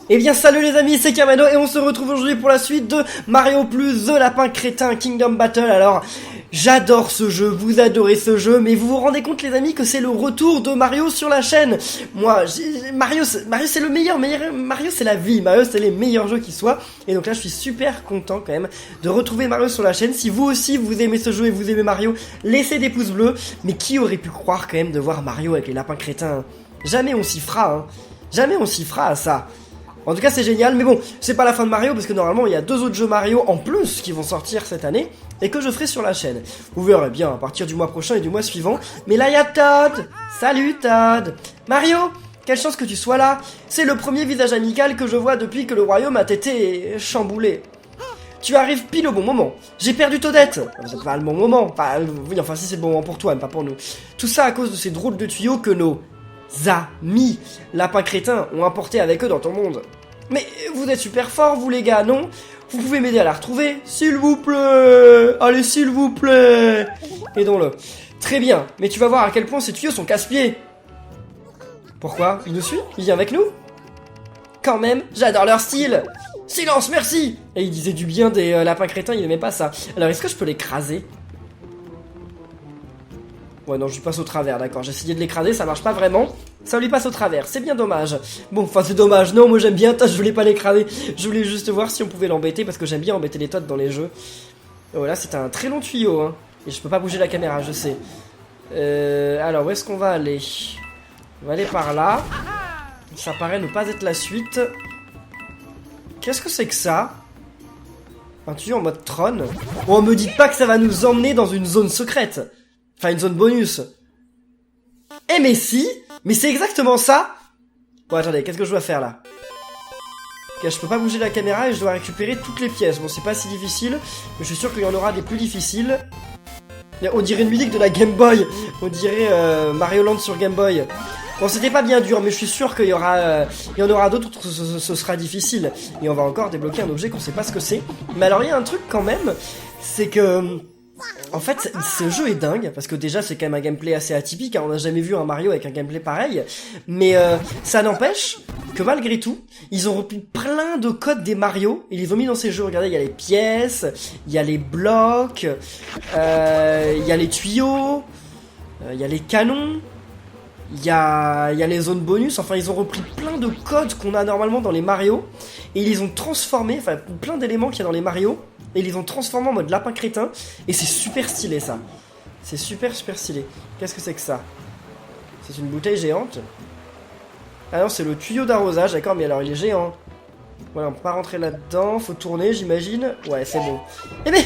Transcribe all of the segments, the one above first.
Eh bien salut les amis, c'est Kamado et on se retrouve aujourd'hui pour la suite de Mario Plus The Lapin Crétin Kingdom Battle. Alors, j'adore ce jeu, vous adorez ce jeu, mais vous vous rendez compte les amis que c'est le retour de Mario sur la chaîne. Moi, Mario c'est le meilleur, Mario c'est la vie, Mario c'est les meilleurs jeux qui soient. Et donc là je suis super content quand même de retrouver Mario sur la chaîne. Si vous aussi vous aimez ce jeu et vous aimez Mario, laissez des pouces bleus. Mais qui aurait pu croire quand même de voir Mario avec les lapins crétins? Jamais on s'y fera, hein. Jamais on s'y fera à ça. En tout cas c'est génial, mais bon, c'est pas la fin de Mario parce que normalement il y a 2 autres jeux Mario en plus qui vont sortir cette année et que je ferai sur la chaîne. Vous verrez bien à partir du mois prochain et du mois suivant. Mais là il y a Todd. Salut Todd. Mario, quelle chance que tu sois là. C'est le premier visage amical que je vois depuis que le royaume a été chamboulé. Tu arrives pile au bon moment. J'ai perdu Toadette. C'est pas le bon moment. Oui, enfin si c'est le bon moment pour toi, mais pas pour nous. Tout ça à cause de ces drôles de tuyaux que nos amis lapins crétins ont apporté avec eux dans ton monde. Mais vous êtes super forts vous les gars, non? Vous pouvez m'aider à la retrouver, s'il vous plaît. Allez s'il vous plaît. Aidons-le. Très bien, mais tu vas voir à quel point ces tuyaux sont casse-pieds. Pourquoi? Il nous suit? Il vient avec nous? Quand même, j'adore leur style. Silence, merci. Et il disait du bien des lapins crétins, il aimait pas ça. Alors est-ce que je peux l'écraser? Ouais non, je lui passe au travers, d'accord. J'ai essayé de l'écraser, ça marche pas vraiment. Ça lui passe au travers, c'est bien dommage. Bon, enfin c'est dommage, non, moi j'aime bien Todd, je voulais pas l'écraser. Je voulais juste voir si on pouvait l'embêter, parce que j'aime bien embêter les Todd dans les jeux. Et voilà, c'est un très long tuyau, hein. Et je peux pas bouger la caméra, je sais. Alors, où est-ce qu'on va aller? On va aller par là. Ça paraît ne pas être la suite. Qu'est-ce que c'est que ça? Un tuyau en mode trône. Oh, me dites pas que ça va nous emmener dans une zone secrète. Enfin, une zone bonus. Eh mais si. Mais c'est exactement ça. Bon, attendez, qu'est-ce que je dois faire là? Ok, je peux pas bouger la caméra et je dois récupérer toutes les pièces. Bon, c'est pas si difficile, mais je suis sûr qu'il y en aura des plus difficiles. On dirait une musique de la Game Boy. On dirait Mario Land sur Game Boy. Bon, c'était pas bien dur, mais je suis sûr qu'il y en aura d'autres où ce sera difficile. Et on va encore débloquer un objet qu'on sait pas ce que c'est. Mais alors, il y a un truc quand même, c'est que... En fait, ce jeu est dingue, parce que déjà c'est quand même un gameplay assez atypique, hein, on n'a jamais vu un Mario avec un gameplay pareil, mais ça n'empêche que malgré tout, ils ont repris plein de codes des Mario, et ils les ont mis dans ces jeux. Regardez, il y a les pièces, il y a les blocs, il y a les tuyaux, il y a les canons, il y a les zones bonus. Enfin ils ont repris plein de codes qu'on a normalement dans les Mario, et ils les ont transformés, enfin plein d'éléments qu'il y a dans les Mario, et ils les ont transformés en mode lapin crétin. Et c'est super stylé ça. C'est super stylé. Qu'est-ce que c'est que ça? C'est une bouteille géante. Ah non, c'est le tuyau d'arrosage, d'accord, mais alors il est géant. Voilà, on peut pas rentrer là-dedans, faut tourner j'imagine. Ouais, c'est bon. Eh mais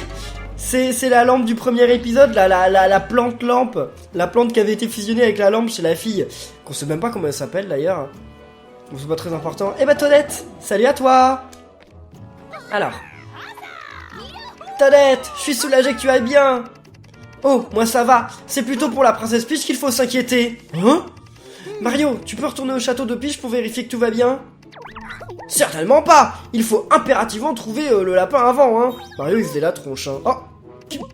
c'est la lampe du premier épisode, la plante lampe. La plante qui avait été fusionnée avec la lampe chez la fille. Qu'on sait même pas comment elle s'appelle d'ailleurs. Bon, c'est pas très important. Eh bah Toadette, salut à toi. Alors Toadette, je suis soulagé que tu ailles bien. Oh, moi ça va. C'est plutôt pour la princesse Peach qu'il faut s'inquiéter. Hein? Mario, tu peux retourner au château de Peach pour vérifier que tout va bien? Certainement pas. Il faut impérativement trouver le lapin avant, hein. Mario, il faisait la tronche, hein. Oh,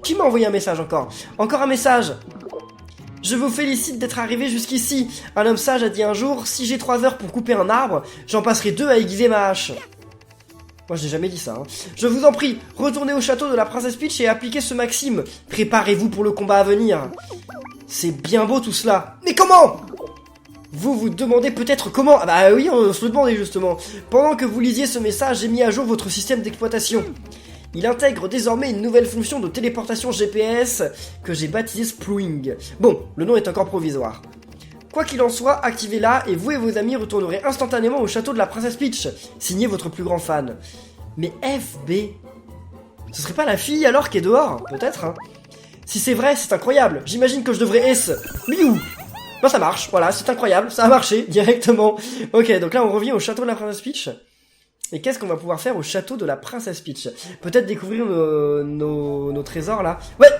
qui m'a envoyé un message encore? Encore un message. Je vous félicite d'être arrivé jusqu'ici. Un homme sage a dit un jour, si j'ai 3 heures pour couper un arbre, j'en passerai 2 à aiguiser ma hache. Moi je n'ai jamais dit ça, hein. Je vous en prie, retournez au château de la princesse Peach et appliquez ce maxime. Préparez-vous pour le combat à venir. C'est bien beau tout cela. Mais comment? Vous vous demandez peut-être comment? Ah bah oui, on se le demandait justement. Pendant que vous lisiez ce message, j'ai mis à jour votre système d'exploitation. Il intègre désormais une nouvelle fonction de téléportation GPS que j'ai baptisée Splooing. Bon, le nom est encore provisoire. Quoi qu'il en soit, activez-la et vous et vos amis retournerez instantanément au château de la princesse Peach. Signez votre plus grand fan. Mais FB, ce serait pas la fille alors qui est dehors? Peut-être, hein. Si c'est vrai, c'est incroyable. J'imagine que je devrais S. Miou. Non, ça marche, voilà, c'est incroyable, ça a marché, directement. Ok, donc là on revient au château de la princesse Peach. Et qu'est-ce qu'on va pouvoir faire au château de la princesse Peach? Peut-être découvrir nos trésors là. Ouais,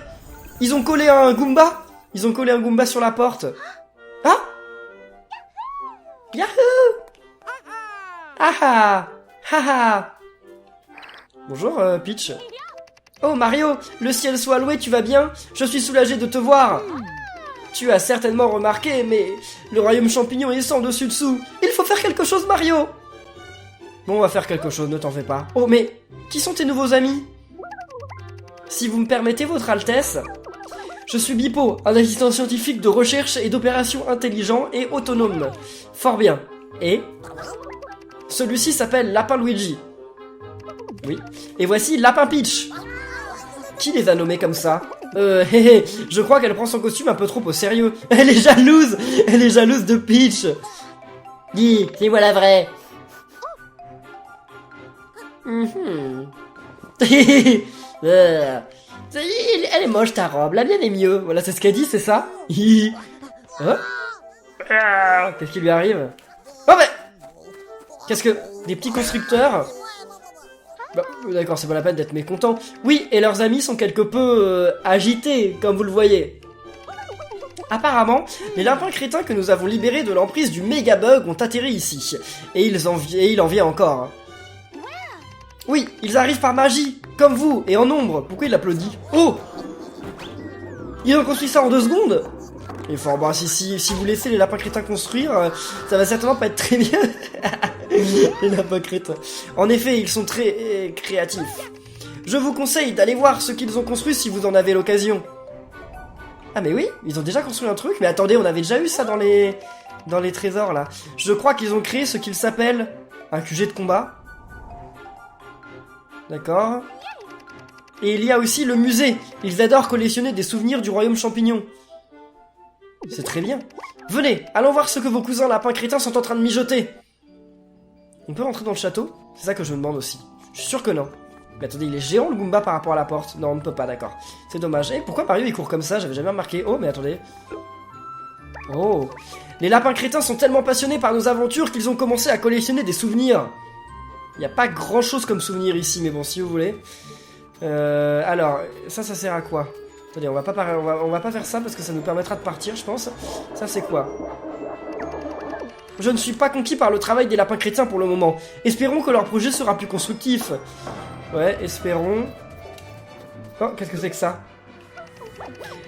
ils ont collé un Goomba. Ils ont collé un Goomba sur la porte. Ah, Yahoo! Ah ah! Ah ah! Bonjour Peach. Oh Mario, le ciel soit loué, tu vas bien? Je suis soulagé de te voir. Tu as certainement remarqué, mais le royaume champignon est sans dessus dessous. Il faut faire quelque chose Mario. Bon, on va faire quelque chose, ne t'en fais pas. Oh, mais qui sont tes nouveaux amis? Si vous me permettez, votre Altesse, je suis Bipo, un assistant scientifique de recherche et d'opération intelligent et autonome. Fort bien. Et celui-ci s'appelle Lapin Luigi. Oui. Et voici Lapin Peach. Qui les a nommés comme ça? Je crois qu'elle prend son costume un peu trop au sérieux. Elle est jalouse. Elle est jalouse de Peach. Dis, c'est-moi la vraie. Elle est moche ta robe, la mienne est mieux. Voilà, c'est ce qu'elle dit, c'est ça? Hein? Qu'est-ce qui lui arrive? Oh mais qu'est-ce que... Des petits constructeurs? Bah, d'accord, c'est pas la peine d'être mécontent. Oui, et leurs amis sont quelque peu agités, comme vous le voyez. Apparemment, les lapins crétins que nous avons libérés de l'emprise du méga-bug ont atterri ici. Et il en vient encore. Oui, ils arrivent par magie, comme vous, et en nombre. Pourquoi il applaudit? Oh! Ils ont construit ça en 2 secondes? Il faut, bah, si vous laissez les lapins crétins construire, ça va certainement pas être très bien. Les lapins crétins. En effet, ils sont très créatifs. Je vous conseille d'aller voir ce qu'ils ont construit si vous en avez l'occasion. Ah mais oui, ils ont déjà construit un truc. Mais attendez, on avait déjà eu ça dans les trésors là. Je crois qu'ils ont créé ce qu'ils s'appellent un QG de combat. D'accord. Et il y a aussi le musée. Ils adorent collectionner des souvenirs du royaume champignon. C'est très bien. Venez, allons voir ce que vos cousins lapins crétins sont en train de mijoter. On peut rentrer dans le château? C'est ça que je me demande aussi. Je suis sûr que non. Mais attendez, il est géant le Goomba par rapport à la porte. Non, on ne peut pas, d'accord. C'est dommage. Et pourquoi Mario il court comme ça? J'avais jamais remarqué. Oh, mais attendez. Oh. Les lapins crétins sont tellement passionnés par nos aventures qu'ils ont commencé à collectionner des souvenirs. Il n'y a pas grand chose comme souvenir ici, mais bon, si vous voulez. Alors, ça sert à quoi? Attendez, on va pas faire ça parce que ça nous permettra de partir, je pense. Ça, c'est quoi? Je ne suis pas conquis par le travail des lapins crétins pour le moment. Espérons que leur projet sera plus constructif. Ouais, espérons. Oh, qu'est-ce que c'est que ça?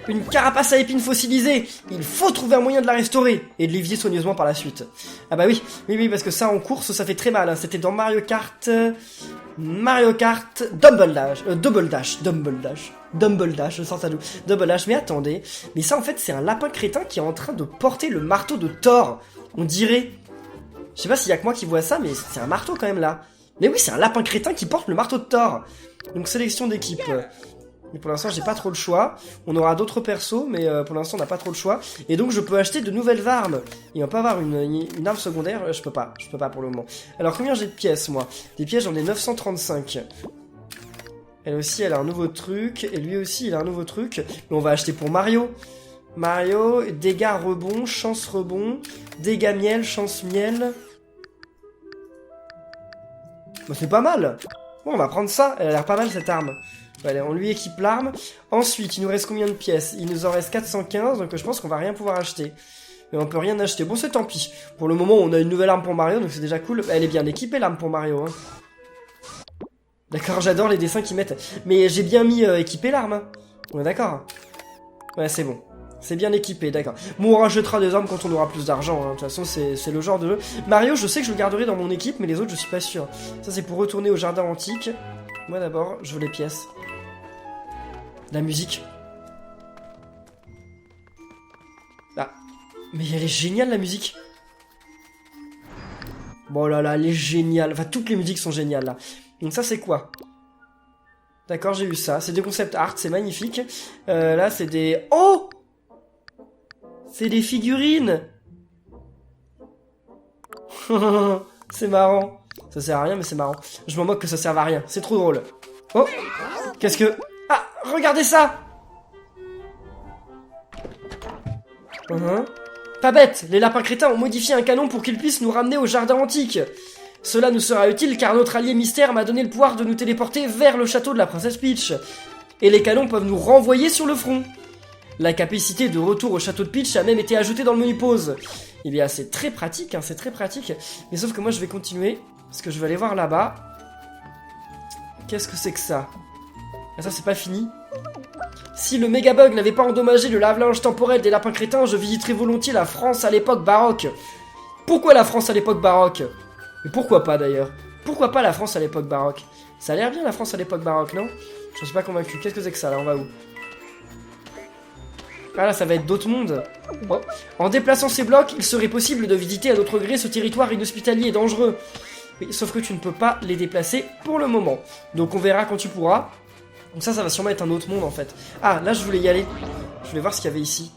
Une carapace à épines fossilisée. Il faut trouver un moyen de la restaurer et de l'évier soigneusement par la suite. Ah bah oui, parce que ça en course, ça fait très mal. Hein. C'était dans Mario Kart Double Dash, je sens ça d'où. Double Dash, mais attendez. Mais ça en fait, c'est un lapin crétin qui est en train de porter le marteau de Thor. On dirait. Je sais pas s'il y a que moi qui vois ça, mais c'est un marteau quand même là. Mais oui, c'est un lapin crétin qui porte le marteau de Thor. Donc sélection d'équipe. Mais pour l'instant, j'ai pas trop le choix. On aura d'autres persos, mais pour l'instant, on n'a pas trop le choix. Et donc, je peux acheter de nouvelles armes. Et on peut avoir une arme secondaire. Je peux pas pour le moment. Alors, combien j'ai de pièces, moi? Des pièces, j'en ai 935. Elle aussi, elle a un nouveau truc. Et lui aussi, il a un nouveau truc. Mais on va acheter pour Mario. Mario, dégâts rebond, chance rebond. Dégâts miel, chance miel. Bah, c'est pas mal. Bon, on va prendre ça. Elle a l'air pas mal, cette arme. Allez, on lui équipe l'arme. Ensuite, il nous reste combien de pièces? Il nous en reste 415, donc je pense qu'on va rien pouvoir acheter. Mais on peut rien acheter. Bon, c'est tant pis. Pour le moment, on a une nouvelle arme pour Mario, donc c'est déjà cool. Elle est bien équipée, l'arme pour Mario. Hein. D'accord, j'adore les dessins qu'ils mettent. Mais j'ai bien mis équiper l'arme. Hein. On est d'accord? Ouais, c'est bon. C'est bien équipé, d'accord. Bon, on rachètera des armes quand on aura plus d'argent. Hein. De toute façon, c'est le genre de jeu. Mario, je sais que je le garderai dans mon équipe, mais les autres, je suis pas sûr. Ça, c'est pour retourner au jardin antique. Moi, d'abord, je veux les pièces. La musique. Ah. Mais elle est géniale, la musique. Bon là là, elle est géniale. Enfin, toutes les musiques sont géniales, là. Donc ça, c'est quoi? D'accord, j'ai eu ça. C'est des concept art, c'est magnifique. Là, c'est des... Oh! C'est des figurines. C'est marrant. Ça sert à rien, mais c'est marrant. Je m'en moque que ça serve à rien. C'est trop drôle. Oh! Qu'est-ce que... Ah! Regardez ça! Pas bête! Les lapins crétins ont modifié un canon pour qu'ils puissent nous ramener au jardin antique. Cela nous sera utile car notre allié mystère m'a donné le pouvoir de nous téléporter vers le château de la princesse Peach. Et les canons peuvent nous renvoyer sur le front. La capacité de retour au château de Peach a même été ajoutée dans le menu pause. Eh bien, c'est très pratique, hein, c'est très pratique. Mais sauf que moi, je vais continuer, parce que je vais aller voir là-bas. Qu'est-ce que c'est que ça? Ah, ça, c'est pas fini. Si le Megabug n'avait pas endommagé le lave-linge temporel des lapins crétins, je visiterais volontiers la France à l'époque baroque. Pourquoi la France à l'époque baroque? Mais pourquoi pas, d'ailleurs? Pourquoi pas la France à l'époque baroque? Ça a l'air bien la France à l'époque baroque, non? Je suis pas convaincu. Qu'est-ce que c'est que ça là? On va où? Ah là, ça va être d'autres mondes. Oh. En déplaçant ces blocs, il serait possible de visiter à notre gré ce territoire inhospitalier et dangereux. Oui, sauf que tu ne peux pas les déplacer pour le moment. Donc on verra quand tu pourras. Donc ça va sûrement être un autre monde en fait. Ah, là je voulais y aller. Je voulais voir ce qu'il y avait ici.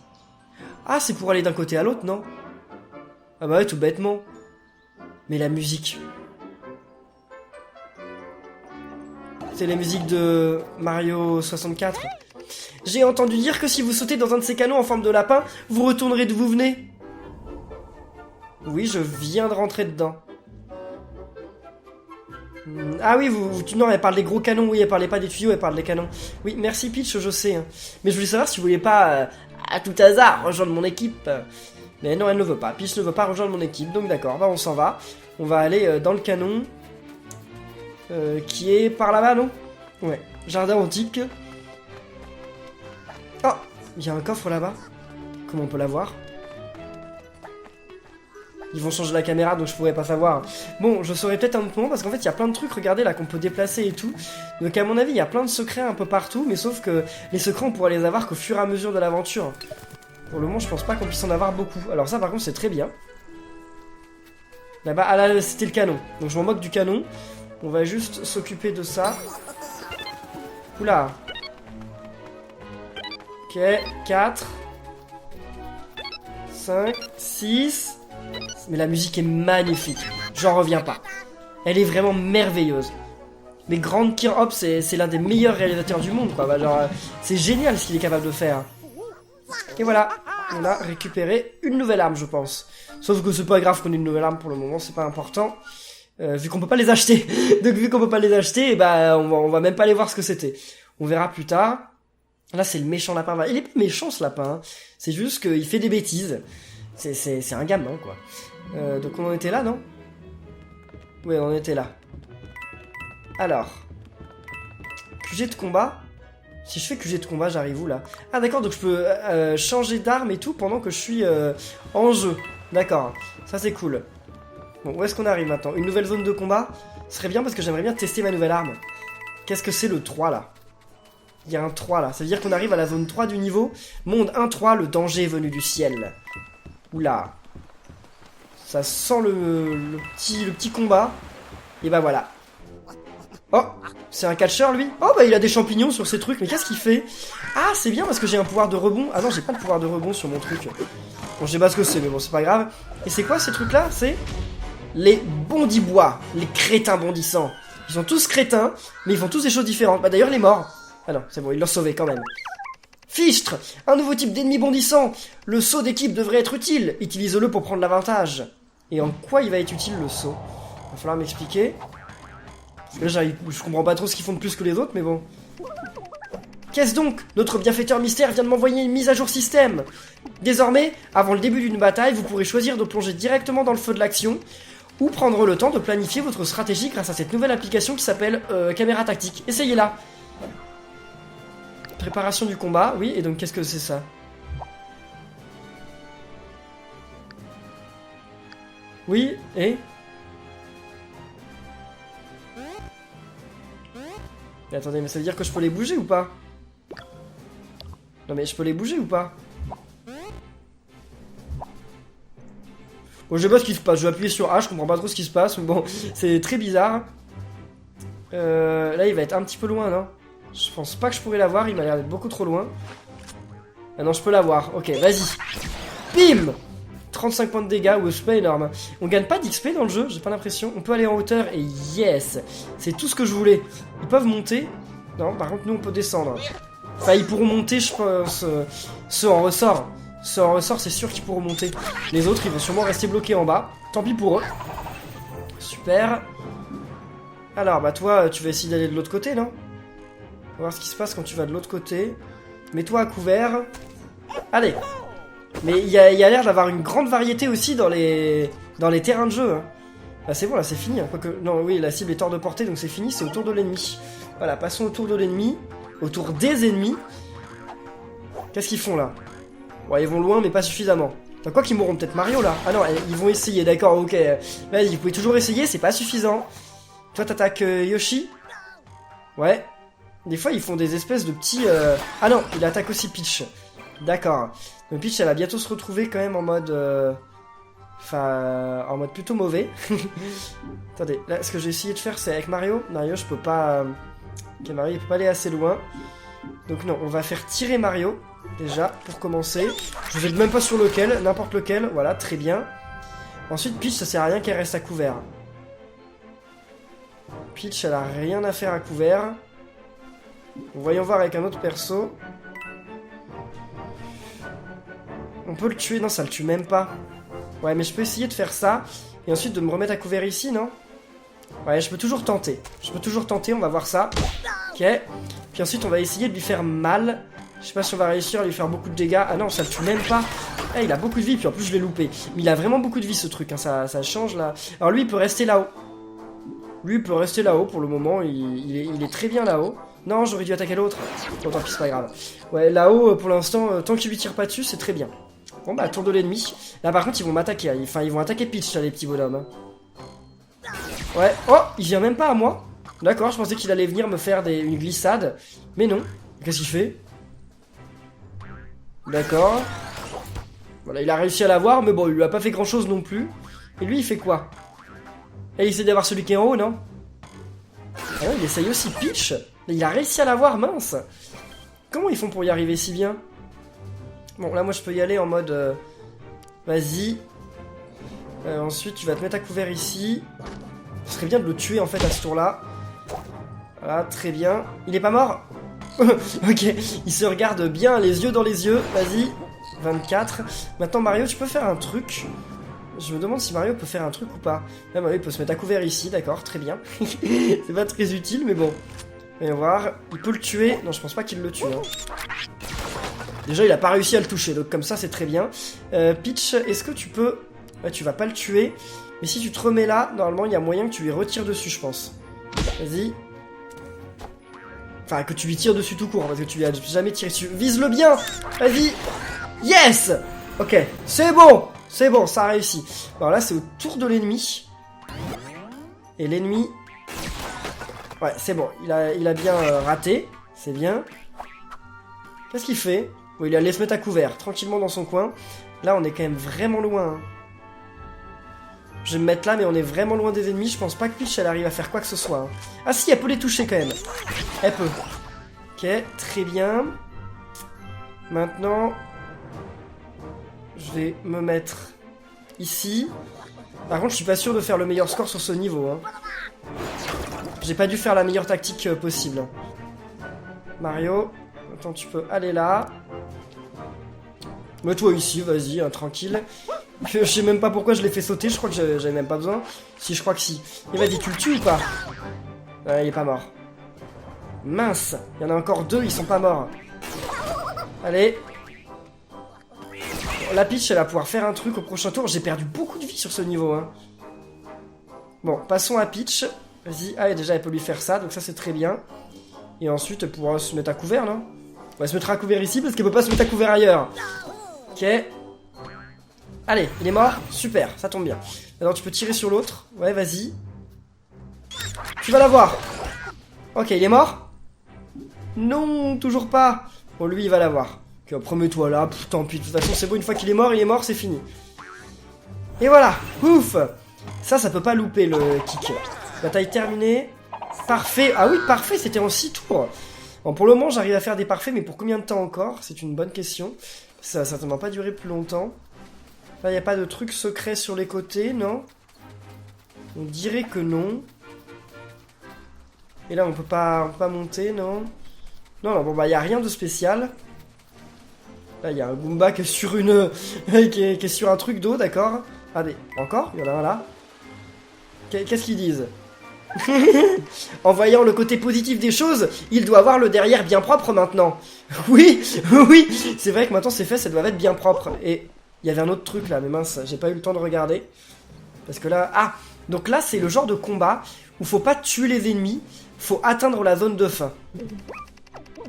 Ah, c'est pour aller d'un côté à l'autre, non? Ah bah ouais, tout bêtement. Mais la musique... C'est la musique de Mario 64. J'ai entendu dire que si vous sautez dans un de ces canons en forme de lapin, vous retournerez d'où vous venez. Oui, je viens de rentrer dedans. Ah oui, non, elle parle des gros canons, oui, elle parlait pas des tuyaux, elle parle des canons. Oui, merci Peach, je sais. Hein. Mais je voulais savoir si vous vouliez pas, à tout hasard, rejoindre mon équipe. Mais non, elle ne veut pas. Peach ne veut pas rejoindre mon équipe, donc d'accord, bah on s'en va. On va aller dans le canon. Qui est par là-bas, non? Ouais, jardin antique. Oh, il y a un coffre là-bas. Comment on peut l'avoir? Ils vont changer la caméra, donc je pourrais pas savoir. Bon, je saurais peut-être un autre moment, parce qu'en fait, il y a plein de trucs, regardez, là, qu'on peut déplacer et tout. Donc, à mon avis, il y a plein de secrets un peu partout, mais sauf que les secrets, on pourra les avoir qu'au fur et à mesure de l'aventure. Pour le moment, je pense pas qu'on puisse en avoir beaucoup. Alors ça, par contre, c'est très bien. Là-bas, ah là, c'était le canon. Donc, je m'en moque du canon. On va juste s'occuper de ça. Oula. Ok, 4. 5, 6. Mais la musique est magnifique. J'en reviens pas. Elle est vraiment merveilleuse. Mais Grant Kirchhoff, c'est l'un des meilleurs réalisateurs du monde, quoi. Bah, genre, c'est génial ce qu'il est capable de faire. Et voilà, on a récupéré une nouvelle arme, je pense. Sauf que c'est pas grave qu'on ait une nouvelle arme pour le moment, c'est pas important. Vu qu'on peut pas les acheter. Donc vu qu'on peut pas les acheter, bah on va même pas aller voir ce que c'était. On verra plus tard. Là c'est le méchant lapin. Il est pas méchant ce lapin. Hein. C'est juste qu'il fait des bêtises. C'est un gamin quoi. Donc on en était là, non? Ouais, on en était là. Alors. QG de combat. Si je fais QG de combat, j'arrive où là? Ah d'accord, donc je peux changer d'arme et tout pendant que je suis en jeu. D'accord, ça c'est cool. Bon, où est-ce qu'on arrive maintenant? Une nouvelle zone de combat? Ce serait bien parce que j'aimerais bien tester ma nouvelle arme. Qu'est-ce que c'est le 3 là? Il y a un 3 là, ça veut dire qu'on arrive à la zone 3 du niveau. Monde 1-3, le danger est venu du ciel. Oula. Ça sent le petit combat. Et bah voilà. Oh, c'est un catcheur lui. Oh bah il a des champignons sur ses trucs, mais qu'est-ce qu'il fait? Ah c'est bien parce que j'ai un pouvoir de rebond. Ah non j'ai pas de pouvoir de rebond sur mon truc. Bon je sais pas ce que c'est mais bon c'est pas grave. Et c'est quoi ces trucs là? C'est les bondibois, les crétins bondissants. Ils sont tous crétins, mais ils font tous des choses différentes. Bah d'ailleurs les morts. Ah non c'est bon, ils l'ont sauvé quand même. Fichtre, un nouveau type d'ennemi bondissant. Le saut d'équipe devrait être utile. Utilise-le pour prendre l'avantage. Et en quoi il va être utile le saut? Va falloir m'expliquer. Là, je comprends pas trop ce qu'ils font de plus que les autres, mais bon. Qu'est-ce donc? Notre bienfaiteur mystère vient de m'envoyer une mise à jour système. Désormais, avant le début d'une bataille, vous pourrez choisir de plonger directement dans le feu de l'action ou prendre le temps de planifier votre stratégie grâce à cette nouvelle application qui s'appelle Caméra Tactique. Essayez-la. Préparation du combat, oui, et donc qu'est-ce que c'est ça? Oui, et... Mais attendez, mais ça veut dire que je peux les bouger ou pas? Non mais je peux les bouger ou pas? Bon, je sais pas ce qui se passe, je vais appuyer sur A, je comprends pas trop ce qui se passe, mais bon, c'est très bizarre. Là, il va être un petit peu loin, non? Je pense pas que je pourrais l'avoir, il m'a l'air d'être beaucoup trop loin. Ah non, je peux l'avoir, ok, vas-y. Bim! 35 points de dégâts, ouais, c'est pas énorme. On gagne pas d'XP dans le jeu, j'ai pas l'impression. On peut aller en hauteur et yes! C'est tout ce que je voulais. Ils peuvent monter. Non, par contre, nous, on peut descendre. Enfin, ils pourront monter, je pense, ceux en ressort. Ceux en ressort, c'est sûr qu'ils pourront monter. Les autres, ils vont sûrement rester bloqués en bas. Tant pis pour eux. Super. Alors, bah toi, tu vas essayer d'aller de l'autre côté, non? On va voir ce qui se passe quand tu vas de l'autre côté. Mets-toi à couvert. Allez! Mais il y a l'air d'avoir une grande variété aussi dans les terrains de jeu. Hein. Ah, c'est bon, là, c'est fini. Hein. Quoique, non, oui, la cible est hors de portée, donc c'est fini, c'est au tour de l'ennemi. Voilà, passons au tour de l'ennemi. Autour des ennemis. Qu'est-ce qu'ils font, là? Bon, ils vont loin, mais pas suffisamment. Enfin, quoi qu'ils mourront peut-être Mario, là. Ah non, ils vont essayer, d'accord, ok. Vas-y, vous pouvez toujours essayer, c'est pas suffisant. Toi, t'attaques Yoshi? Ouais. Des fois, ils font des espèces de petits... Ah non, il attaque aussi Peach. D'accord. Donc Peach, elle va bientôt se retrouver quand même en mode... Enfin, en mode plutôt mauvais. Attendez, là, ce que j'ai essayé de faire, c'est avec Mario. Mario, je peux pas... Ok, Mario, il peut pas aller assez loin. Donc non, on va faire tirer Mario, déjà, pour commencer. Je vais même pas sur lequel, n'importe lequel. Voilà, très bien. Ensuite, Peach, ça sert à rien qu'elle reste à couvert. Peach, elle a rien à faire à couvert. Voyons voir avec un autre perso. On peut le tuer. Non, ça le tue même pas. Ouais, mais je peux essayer de faire ça. Et ensuite de me remettre à couvert ici, non? Ouais, je peux toujours tenter. Je peux toujours tenter, on va voir ça. Ok. Puis ensuite, on va essayer de lui faire mal. Je sais pas si on va réussir à lui faire beaucoup de dégâts. Ah non, ça le tue même pas. Eh, il a beaucoup de vie, puis en plus, je l'ai loupé. Mais il a vraiment beaucoup de vie, ce truc. Hein. Ça change, là. Alors lui, il peut rester là-haut. Lui, il peut rester là-haut pour le moment. Il est très bien là-haut. Non, j'aurais dû attaquer l'autre. Bon, tant pis, c'est pas grave. Ouais, là-haut, pour l'instant, tant qu'il lui tire pas dessus, c'est très bien. Bon, bah, tour de l'ennemi. Là, par contre, ils vont m'attaquer. Hein. Enfin, ils vont attaquer Peach, là, les petits bonhommes. Hein. Ouais. Oh, il vient même pas à moi. D'accord, je pensais qu'il allait venir me faire une glissade. Mais non. Qu'est-ce qu'il fait? D'accord. Voilà, il a réussi à l'avoir, mais bon, il lui a pas fait grand-chose non plus. Et lui, il fait quoi? Et il essaie d'avoir celui qui est en haut, non? Ah non, il essaye aussi Peach. Mais il a réussi à l'avoir, mince. Comment ils font pour y arriver si bien? Bon, là, moi, je peux y aller en mode... Vas-y. Ensuite, tu vas te mettre à couvert ici. Ce serait bien de le tuer, en fait, à ce tour-là. Voilà, très bien. Il est pas mort? Ok, il se regarde bien, les yeux dans les yeux. Vas-y. 24. Maintenant, Mario, tu peux faire un truc. Je me demande si Mario peut faire un truc ou pas. Là, Mario, il peut se mettre à couvert ici, d'accord, très bien. C'est pas très utile, mais bon. Voyons voir. Il peut le tuer. Non, je pense pas qu'il le tue. Hein. Déjà, il a pas réussi à le toucher, donc comme ça, c'est très bien. Peach, est-ce que tu peux... Ouais, tu vas pas le tuer. Mais si tu te remets là, normalement, il y a moyen que tu lui retires dessus, je pense. Vas-y. Enfin, que tu lui tires dessus tout court, parce que tu lui as jamais tiré dessus. Vise-le bien. Vas-y. Yes. Ok, c'est bon. C'est bon, ça a réussi. Alors là, c'est au tour de l'ennemi. Et l'ennemi... Ouais, c'est bon. Il a bien raté. C'est bien. Qu'est-ce qu'il fait? Bon, il allait se mettre à couvert, tranquillement dans son coin. Là, on est quand même vraiment loin. Hein. Je vais me mettre là, mais on est vraiment loin des ennemis. Je pense pas que Peach, elle arrive à faire quoi que ce soit. Hein. Ah si, elle peut les toucher quand même. Elle peut. Ok, très bien. Maintenant... Je vais me mettre ici. Par contre, je suis pas sûr de faire le meilleur score sur ce niveau. Hein. J'ai pas dû faire la meilleure tactique possible. Mario, attends, tu peux aller là. Mets-toi ici, vas-y, hein, tranquille. Je sais même pas pourquoi je l'ai fait sauter, je crois que j'avais même pas besoin. Si, je crois que si. Et vas-y, tu le tues ou pas? Il est pas mort. Mince, il y en a encore deux, ils sont pas morts. Allez. La Peach, elle va pouvoir faire un truc au prochain tour. J'ai perdu beaucoup de vie sur ce niveau. Hein. Bon, passons à Peach. Vas-y. Ah, et déjà, elle peut lui faire ça. Donc ça, c'est très bien. Et ensuite, elle pourra se mettre à couvert, non? On va se mettre à couvert ici parce qu'elle peut pas se mettre à couvert ailleurs. Ok. Allez, il est mort. Super, ça tombe bien. Alors, tu peux tirer sur l'autre. Ouais, vas-y. Tu vas l'avoir. Ok, il est mort? Non, toujours pas. Bon, lui, il va l'avoir. Ok, promets-toi là, tant pis, de toute façon c'est bon, une fois qu'il est mort, c'est fini. Et voilà, ouf. Ça peut pas louper le kick. Bataille terminée. Parfait, ah oui, parfait, c'était en 6 tours. Bon, pour le moment, j'arrive à faire des parfaits, mais pour combien de temps encore? C'est une bonne question. Ça va certainement pas durer plus longtemps. Là, il n'y a pas de truc secret sur les côtés, non? On dirait que non. Et là, on peut pas monter, non? Non, bon, bah, il n'y a rien de spécial. Là, il y a un Goomba qui est sur une... qui est sur un truc d'eau, d'accord. Allez, encore? Il y en a un là. Qu'est-ce qu'ils disent? En voyant le côté positif des choses, il doit avoir le derrière bien propre maintenant. Oui, oui, c'est vrai que maintenant ses fesses, elles doivent être bien propres. Et il y avait un autre truc là, mais mince, j'ai pas eu le temps de regarder. Parce que là... Ah, donc là, c'est le genre de combat où faut pas tuer les ennemis, faut atteindre la zone de fin.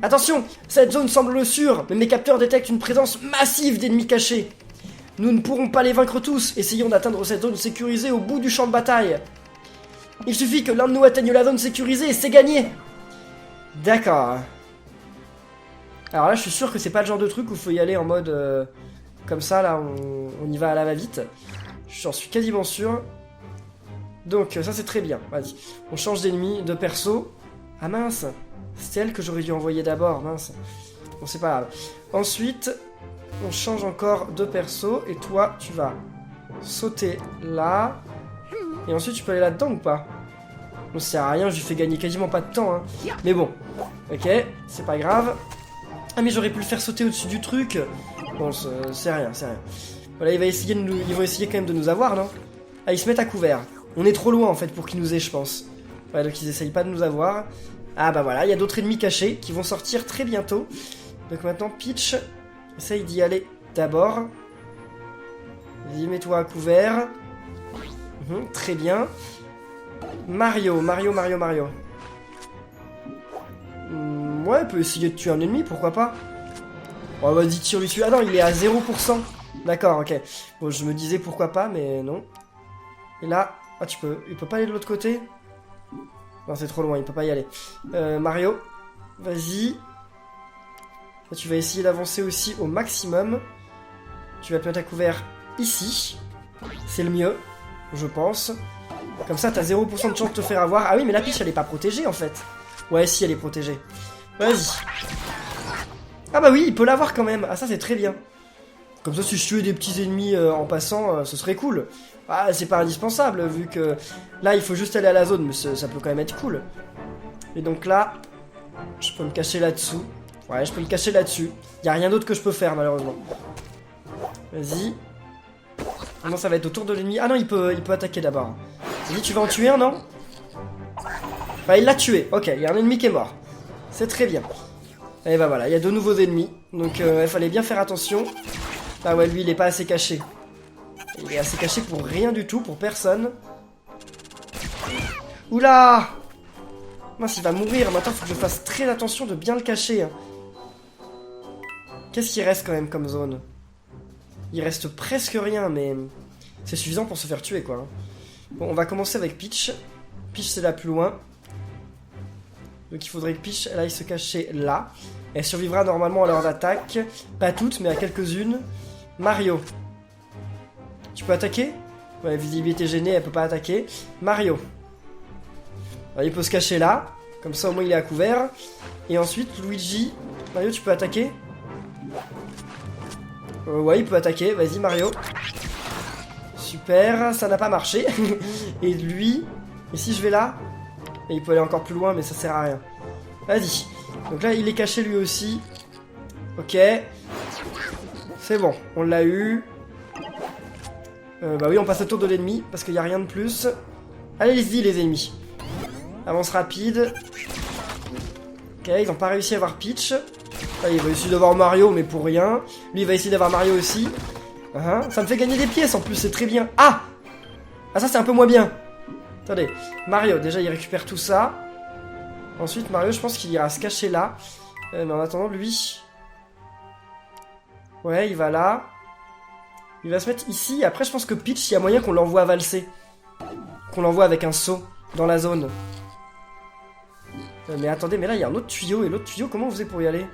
Attention, cette zone semble sûre, mais mes capteurs détectent une présence massive d'ennemis cachés. Nous ne pourrons pas les vaincre tous, essayons d'atteindre cette zone sécurisée au bout du champ de bataille. Il suffit que l'un de nous atteigne la zone sécurisée et c'est gagné. D'accord. Alors là, je suis sûr que c'est pas le genre de truc où il faut y aller en mode... comme ça, là, on y va à la va-vite. J'en suis quasiment sûr. Donc, ça, c'est très bien. Vas-y. On change d'ennemi, de perso. Ah mince. C'est elle que j'aurais dû envoyer d'abord, mince. Bon, c'est pas grave. Ensuite, on change encore de perso. Et toi, tu vas sauter là. Et ensuite, tu peux aller là-dedans ou pas? Bon, ça sert à rien, je lui fais gagner quasiment pas de temps. Hein. Mais bon. Ok, c'est pas grave. Ah, mais j'aurais pu le faire sauter au-dessus du truc. Bon, c'est rien, c'est rien. Voilà, ils vont essayer quand même de nous avoir, non? Ah, ils se mettent à couvert. On est trop loin, en fait, pour qu'ils nous aient, je pense. Ouais, donc ils essayent pas de nous avoir. Ah, bah voilà, il y a d'autres ennemis cachés qui vont sortir très bientôt. Donc maintenant, Peach, essaye d'y aller d'abord. Vas-y, mets-toi à couvert. Très bien. Mario. Ouais, il peut essayer de tuer un ennemi, pourquoi pas. Oh, vas-y, tire lui dessus. Ah non, il est à 0%. D'accord, ok. Bon, je me disais pourquoi pas, mais non. Et là, ah, il peut pas aller de l'autre côté? Non, c'est trop loin, il peut pas y aller. Mario, vas-y. Là, tu vas essayer d'avancer aussi au maximum. Tu vas te mettre à couvert ici. C'est le mieux, je pense. Comme ça, t'as 0% de chance de te faire avoir. Ah oui, mais la Peach, elle est pas protégée, en fait. Ouais, si, elle est protégée. Vas-y. Ah bah oui, il peut l'avoir quand même. Ah, ça, c'est très bien. Comme ça, si je tuais des petits ennemis en passant, ce serait cool. Ah, c'est pas indispensable, vu que... Là, il faut juste aller à la zone, mais ça peut quand même être cool. Et donc là, je peux me cacher là-dessous. Ouais, je peux me cacher là-dessus. Y a rien d'autre que je peux faire, malheureusement. Vas-y. Maintenant, ça va être au tour de l'ennemi. Ah non, il peut attaquer d'abord. Vas-y, tu vas en tuer un, non? Bah, il l'a tué. Ok, il y a un ennemi qui est mort. C'est très bien. Et bah voilà, il y a deux nouveaux ennemis. Donc, il fallait bien faire attention. Ah ouais, lui, il est pas assez caché. Il est assez caché pour rien du tout, pour personne. Oula! Mince, il va mourir. Maintenant, il faut que je fasse très attention de bien le cacher. Qu'est-ce qu'il reste quand même comme zone? Il reste presque rien, mais c'est suffisant pour se faire tuer, quoi. Bon, on va commencer avec Peach. Peach, c'est la plus loin. Donc il faudrait que Peach, elle aille se cacher là. Elle survivra normalement à l'heure d'attaque. Pas toutes, mais à quelques-unes. Mario. Tu peux attaquer? Ouais, visibilité gênée, elle peut pas attaquer. Mario. Alors, il peut se cacher là. Comme ça, au moins, il est à couvert. Et ensuite, Luigi. Mario, tu peux attaquer? Ouais, il peut attaquer. Vas-y, Mario. Super, ça n'a pas marché. Et lui... Et si je vais là? Et il peut aller encore plus loin, mais ça sert à rien. Vas-y. Donc là, il est caché lui aussi. Ok. C'est bon, on l'a eu. Bah oui, on passe au tour de l'ennemi, parce qu'il n'y a rien de plus. Allez-y, les ennemis. Avance rapide. Ok, ils n'ont pas réussi à avoir Peach. Là, il va essayer d'avoir Mario, mais pour rien. Lui, il va essayer d'avoir Mario aussi. Ça me fait gagner des pièces, en plus, c'est très bien. Ah! Ah, ça, c'est un peu moins bien. Attendez, Mario, déjà, il récupère tout ça. Ensuite, Mario, je pense qu'il ira se cacher là. Mais en attendant, lui... Ouais, il va là. Il va se mettre ici. Après, je pense que Peach, il y a moyen qu'on l'envoie valser. Qu'on l'envoie avec un saut dans la zone. Mais attendez, mais là, il y a un autre tuyau. Et l'autre tuyau, comment on faisait pour y aller?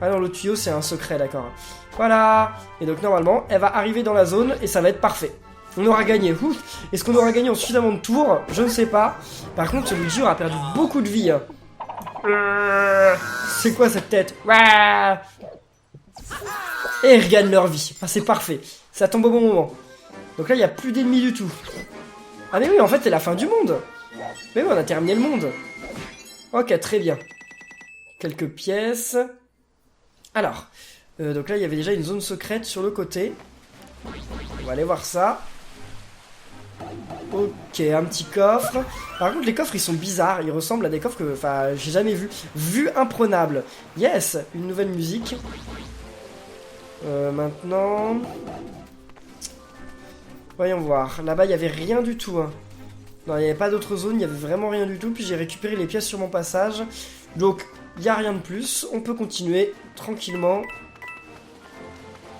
Ah non, l'autre tuyau, c'est un secret, d'accord. Voilà. Et donc, normalement, elle va arriver dans la zone et ça va être parfait. On aura gagné. Est-ce qu'on aura gagné en suffisamment de tours? Je ne sais pas. Par contre, ce Luigi aura perdu beaucoup de vie. C'est quoi cette tête? Et ils regagnent leur vie. Ah, c'est parfait. Ça tombe au bon moment. Donc là, il n'y a plus d'ennemis du tout. Ah mais oui, en fait, c'est la fin du monde. Mais oui, on a terminé le monde. Ok, très bien. Quelques pièces. Alors, donc là, il y avait déjà une zone secrète sur le côté. On va aller voir ça. Ok, un petit coffre. Par contre, les coffres, ils sont bizarres. Ils ressemblent à des coffres que, enfin, j'ai jamais vu. Vue imprenable. Yes, une nouvelle musique. Maintenant... Voyons voir. Là-bas, il n'y avait rien du tout. Hein. Non, il n'y avait pas d'autre zone. Il n'y avait vraiment rien du tout. Puis j'ai récupéré les pièces sur mon passage. Donc, il n'y a rien de plus. On peut continuer tranquillement.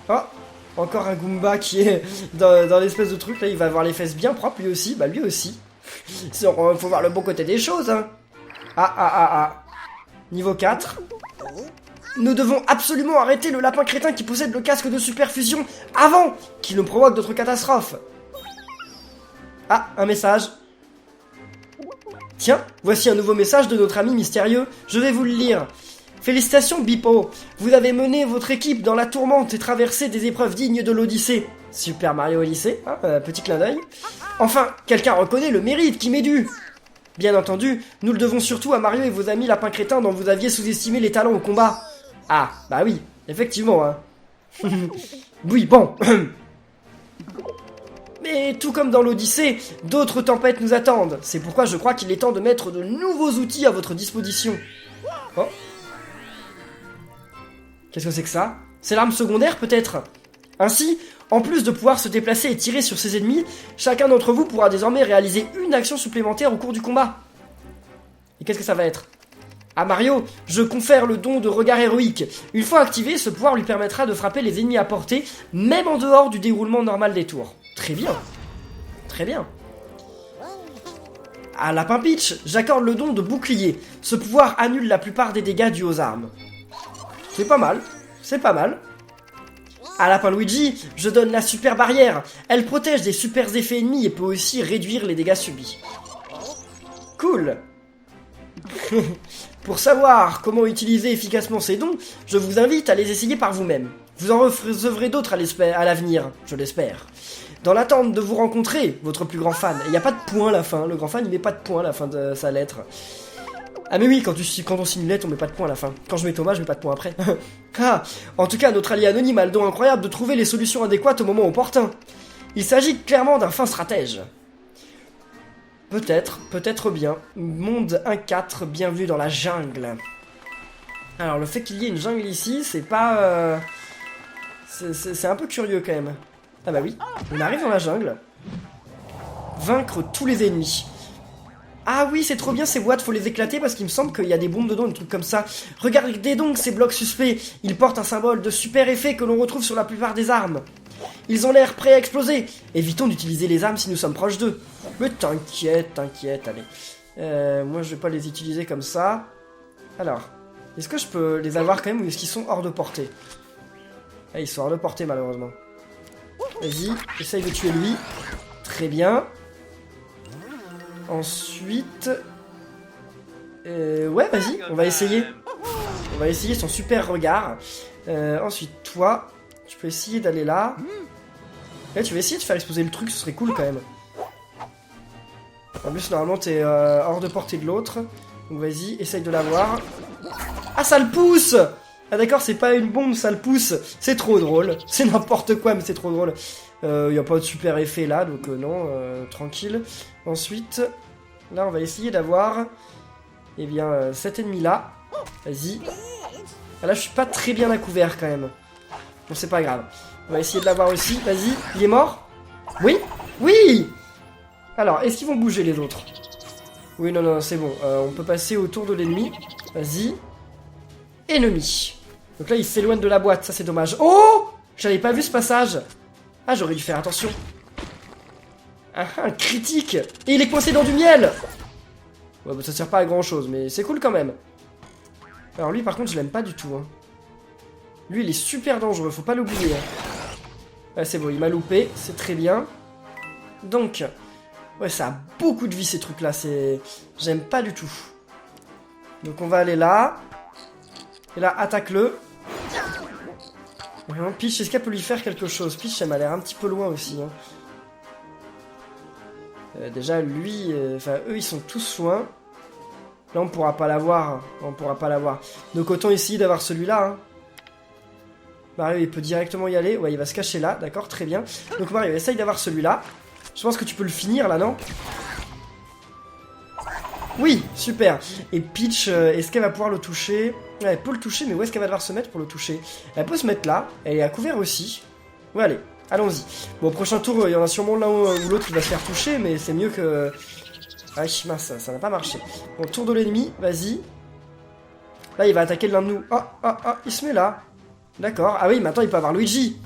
Oh, Encore un Goomba qui est dans l'espèce de truc, là, il va avoir les fesses bien propres, lui aussi. Bah, lui aussi. Faut voir le bon côté des choses, hein. Ah. Niveau 4. Nous devons absolument arrêter le lapin crétin qui possède le casque de superfusion avant qu'il ne provoque d'autres catastrophes. Ah, un message. Tiens, voici un nouveau message de notre ami mystérieux. Je vais vous le lire. Félicitations Bipo, vous avez mené votre équipe dans la tourmente et traversé des épreuves dignes de l'Odyssée. Super Mario Odyssey, hein, petit clin d'œil. Enfin, quelqu'un reconnaît le mérite qui m'est dû. Bien entendu, nous le devons surtout à Mario et vos amis lapins crétins dont vous aviez sous-estimé les talents au combat. Ah, bah oui, effectivement, hein. Oui, bon. Mais tout comme dans l'Odyssée, d'autres tempêtes nous attendent. C'est pourquoi je crois qu'il est temps de mettre de nouveaux outils à votre disposition. Oh. Qu'est-ce que c'est que ça? C'est l'arme secondaire, peut-être? Ainsi, en plus de pouvoir se déplacer et tirer sur ses ennemis, chacun d'entre vous pourra désormais réaliser une action supplémentaire au cours du combat. Et qu'est-ce que ça va être? À Mario, je confère le don de regard héroïque. Une fois activé, ce pouvoir lui permettra de frapper les ennemis à portée, même en dehors du déroulement normal des tours. Très bien. Très bien. À Lapin Peach, j'accorde le don de bouclier. Ce pouvoir annule la plupart des dégâts dus aux armes. C'est pas mal. C'est pas mal. À Lapin Luigi, je donne la super barrière. Elle protège des super effets ennemis et peut aussi réduire les dégâts subis. Cool. Pour savoir comment utiliser efficacement ces dons, je vous invite à les essayer par vous-même. Vous en recevrez d'autres à l'avenir, je l'espère. Dans l'attente de vous rencontrer, votre plus grand fan. Et il n'y a pas de point à la fin, le grand fan il met pas de point à la fin de sa lettre. Ah mais oui, quand on signe une lettre, on met pas de point à la fin. Quand je mets Thomas, je mets pas de point après. Ah, en tout cas, notre allié anonyme a le don incroyable de trouver les solutions adéquates au moment opportun. Il s'agit clairement d'un fin stratège. Peut-être bien. Monde 1-4, bienvenue dans la jungle. Alors, le fait qu'il y ait une jungle ici, c'est pas... C'est un peu curieux quand même. Ah bah oui, on arrive dans la jungle. Vaincre tous les ennemis. Ah oui, c'est trop bien ces boîtes, faut les éclater parce qu'il me semble qu'il y a des bombes dedans, des trucs comme ça. Regardez donc ces blocs suspects. Ils portent un symbole de super effet que l'on retrouve sur la plupart des armes. Ils ont l'air prêts à exploser. Évitons d'utiliser les armes si nous sommes proches d'eux. Mais t'inquiète, allez. Moi, je vais pas les utiliser comme ça. Alors, est-ce que je peux les avoir quand même ou est-ce qu'ils sont hors de portée? Ah, ils sont hors de portée, malheureusement. Vas-y, essaye de tuer lui. Très bien. Ensuite... ouais, vas-y, on va essayer. On va essayer son super regard. Ensuite, toi... Tu peux essayer d'aller là. Ouais, tu vas essayer de faire exploser le truc, ce serait cool quand même. En plus, normalement, t'es hors de portée de l'autre. Donc vas-y, essaye de l'avoir. Ah, ça le pousse! Ah d'accord, c'est pas une bombe, ça le pousse. C'est trop drôle. C'est n'importe quoi, mais c'est trop drôle. Y a pas de super effet là, donc non, tranquille. Ensuite, là, on va essayer d'avoir... Eh bien, cet ennemi-là. Vas-y. Ah, là, je suis pas très bien à couvert quand même. Bon, c'est pas grave. On va essayer de l'avoir aussi. Vas-y, il est mort? Oui? Oui! Alors, est-ce qu'ils vont bouger les autres? Oui, non, c'est bon. On peut passer autour de l'ennemi. Vas-y. Ennemi. Donc là, il s'éloigne de la boîte. Ça, c'est dommage. Oh! J'avais pas vu ce passage. Ah, j'aurais dû faire attention. Ah, un critique! Et il est coincé dans du miel! Ouais, bah, ça sert pas à grand-chose, mais c'est cool quand même. Alors lui, par contre, je l'aime pas du tout, hein. Lui, il est super dangereux, faut pas l'oublier. Ouais, c'est bon, il m'a loupé, c'est très bien. Donc, ouais, ça a beaucoup de vie, ces trucs-là, c'est... J'aime pas du tout. Donc, on va aller là. Et là, attaque-le. Peach, est-ce qu'elle peut lui faire quelque chose? Peach, elle m'a l'air un petit peu loin aussi. Hein. Déjà, lui... Enfin, eux, ils sont tous loin. Là, on pourra pas l'avoir. On pourra pas l'avoir. Donc, autant essayer d'avoir celui-là, hein. Mario, il peut directement y aller. Ouais, il va se cacher là. D'accord, très bien. Donc, Mario, essaye d'avoir celui-là. Je pense que tu peux le finir, là, non? Oui, super. Et Peach, est-ce qu'elle va pouvoir le toucher? Ouais, elle peut le toucher, mais où est-ce qu'elle va devoir se mettre pour le toucher? Elle peut se mettre là. Elle est à couvert aussi. Ouais, allez, allons-y. Bon, au prochain tour, il y en a sûrement l'un ou l'autre qui va se faire toucher, mais c'est mieux que... Ah, mince, ça n'a pas marché. Bon, tour de l'ennemi, vas-y. Là, il va attaquer l'un de nous. Ah, il se met là. D'accord. Ah oui, maintenant il peut avoir Luigi.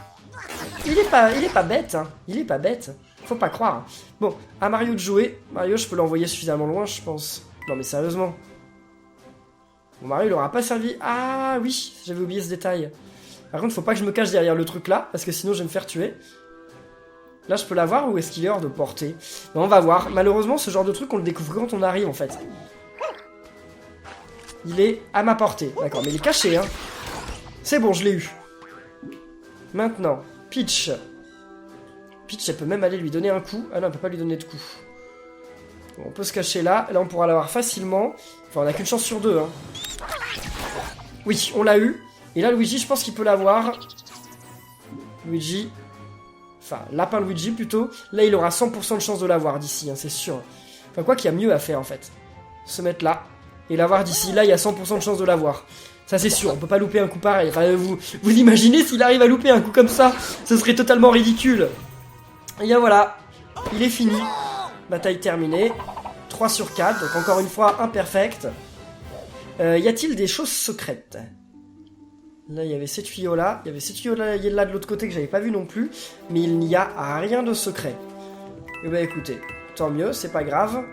il est pas bête, hein. Il est pas bête. Faut pas croire. Bon, à Mario de jouer. Mario, je peux l'envoyer suffisamment loin, je pense. Non, mais sérieusement. Bon, Mario, il aura pas servi. Ah oui, j'avais oublié ce détail. Par contre, faut pas que je me cache derrière le truc là, parce que sinon je vais me faire tuer. Là, je peux l'avoir ou est-ce qu'il est hors de portée? Non, on va voir. Malheureusement, ce genre de truc, on le découvre quand on arrive, en fait. Il est à ma portée. D'accord, mais il est caché, hein. C'est bon, je l'ai eu. Maintenant, Peach. Peach, elle peut même aller lui donner un coup. Ah non, elle peut pas lui donner de coup. Bon, on peut se cacher là. Là, on pourra l'avoir facilement. Enfin, on a qu'une chance sur deux, hein. Oui, on l'a eu. Et là, Luigi, je pense qu'il peut l'avoir. Luigi. Enfin, Lapin Luigi, plutôt. Là, il aura 100% de chance de l'avoir d'ici, hein, c'est sûr. Enfin, quoi qu'il y a mieux à faire, en fait. Se mettre là. Et l'avoir d'ici. Là, il y a 100% de chance de l'avoir. Ça, c'est sûr. On peut pas louper un coup pareil. Enfin, vous imaginez s'il arrive à louper un coup comme ça? Ce serait totalement ridicule. Et bien voilà. Il est fini. Bataille terminée. 3 sur 4. Donc, encore une fois, imperfect. Y a-t-il des choses secrètes? Là, il y avait ces tuyaux-là. Il y avait ces tuyaux-là de l'autre côté que j'avais pas vu non plus. Mais il n'y a rien de secret. Eh ben, écoutez. Tant mieux, c'est pas grave.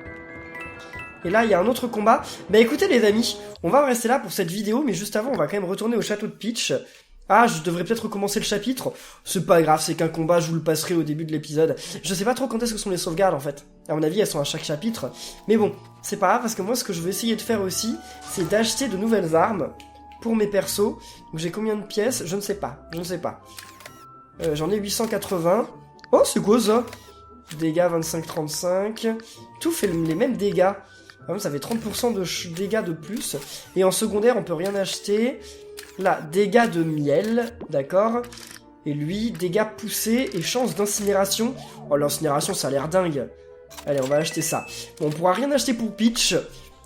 Et là, il y a un autre combat. Bah écoutez les amis, on va en rester là pour cette vidéo, mais juste avant, on va quand même retourner au château de Peach. Ah, je devrais peut-être recommencer le chapitre. C'est pas grave, c'est qu'un combat, je vous le passerai au début de l'épisode. Je sais pas trop quand est-ce que sont les sauvegardes en fait. À mon avis, elles sont à chaque chapitre. Mais bon, c'est pas grave parce que moi, ce que je veux essayer de faire aussi, c'est d'acheter de nouvelles armes pour mes persos. Donc j'ai combien de pièces? Je ne sais pas, je ne sais pas. J'en ai 880. Oh, c'est quoi ça? Dégâts 25-35. Tout fait les mêmes dégâts. Par contre, ça fait 30% de dégâts de plus. Et en secondaire, on peut rien acheter. Là, dégâts de miel, d'accord. Et lui, dégâts poussés et chance d'incinération. Oh, l'incinération, ça a l'air dingue. Allez, on va acheter ça. Bon, on pourra rien acheter pour Peach.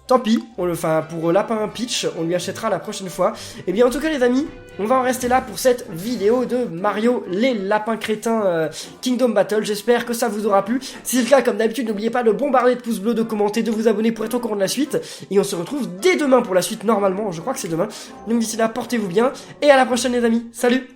Tant pis, enfin pour Lapin Peach, on lui achètera la prochaine fois. Et bien en tout cas les amis, on va en rester là pour cette vidéo de Mario les lapins crétins Kingdom Battle. J'espère que ça vous aura plu. Si c'est le cas, comme d'habitude, n'oubliez pas de bombarder de pouces bleus, de commenter, de vous abonner pour être au courant de la suite. Et on se retrouve dès demain pour la suite normalement, je crois que c'est demain. Donc d'ici là, portez-vous bien et à la prochaine les amis. Salut!